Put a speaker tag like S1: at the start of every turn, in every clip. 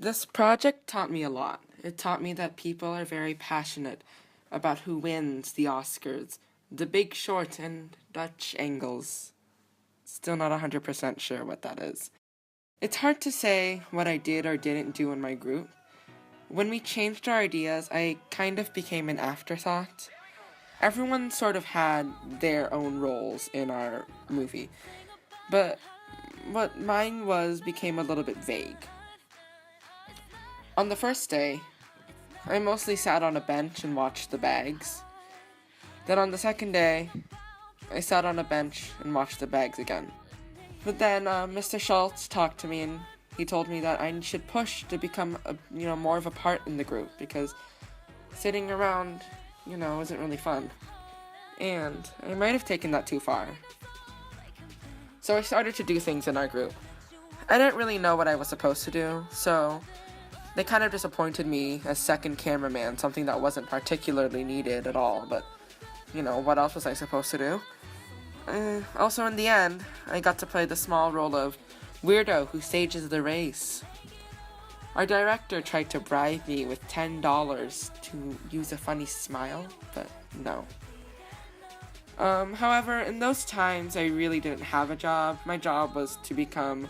S1: This project taught me a lot. It taught me that people are very passionate about who wins the Oscars, The Big Short and Dutch Angles. Still not 100% sure what that is. It's hard to say what I did or didn't do in my group. When we changed our ideas, I kind of became an afterthought. Everyone sort of had their own roles in our movie, but what mine was became a little bit vague. On the first day, I mostly sat on a bench and watched the bags. Then on the second day, I sat on a bench and watched the bags again. But then Mr. Schultz talked to me and he told me that I should push to become more of a part in the group because sitting around, isn't really fun. And I might have taken that too far. So I started to do things in our group. I didn't really know what I was supposed to do, so they kind of just appointed me as second cameraman, something that wasn't particularly needed at all, but, what else was I supposed to do? Also, in the end, I got to play the small role of weirdo who stages the race. Our director tried to bribe me with $10 to use a funny smile, but no. However, in those times, I really didn't have a job. My job was to become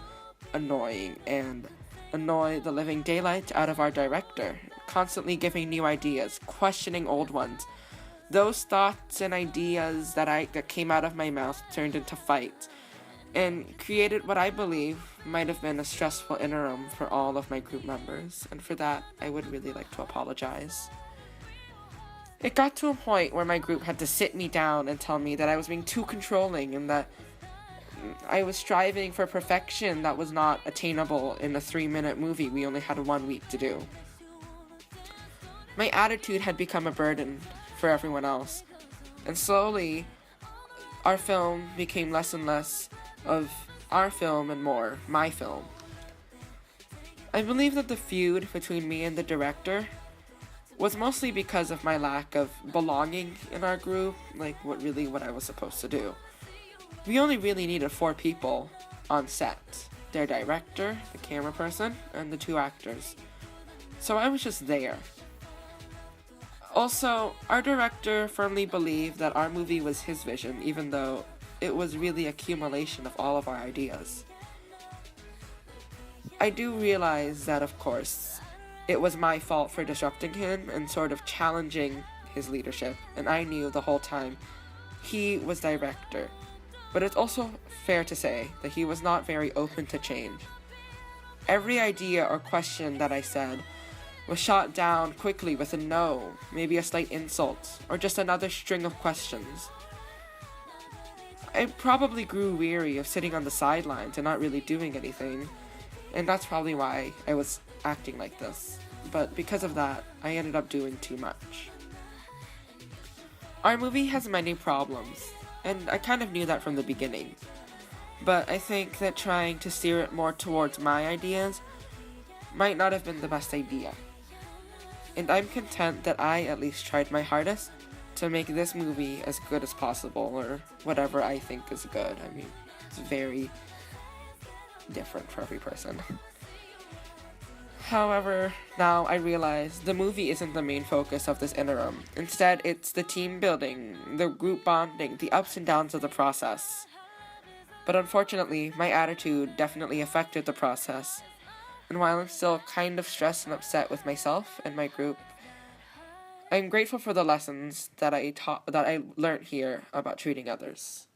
S1: annoying and annoy the living daylight out of our director, constantly giving new ideas, questioning old ones. Those thoughts and ideas that came out of my mouth turned into fights, and created what I believe might have been a stressful interim for all of my group members, and for that, I would really like to apologize. It got to a point where my group had to sit me down and tell me that I was being too controlling and that I was striving for perfection that was not attainable in a 3-minute movie we only had 1 week to do. My attitude had become a burden for everyone else, and slowly, our film became less and less of our film and more my film. I believe that the feud between me and the director was mostly because of my lack of belonging in our group, like what I was supposed to do. We only really needed 4 people on set. Their director, the camera person, and the 2 actors. So I was just there. Also, our director firmly believed that our movie was his vision, even though it was really accumulation of all of our ideas. I do realize that, of course, it was my fault for disrupting him and sort of challenging his leadership, and I knew the whole time he was director. But it's also fair to say that he was not very open to change. Every idea or question that I said was shot down quickly with a no, maybe a slight insult, or just another string of questions. I probably grew weary of sitting on the sidelines and not really doing anything, and that's probably why I was acting like this. But because of that, I ended up doing too much. Our movie has many problems, and I kind of knew that from the beginning. But I think that trying to steer it more towards my ideas might not have been the best idea. And I'm content that I at least tried my hardest to make this movie as good as possible, or whatever I think is good. I mean, it's very different for every person. However, now I realize the movie isn't the main focus of this interim. Instead, it's the team building, the group bonding, the ups and downs of the process. But unfortunately, my attitude definitely affected the process. And while I'm still kind of stressed and upset with myself and my group, I'm grateful for the lessons that I learned here about treating others.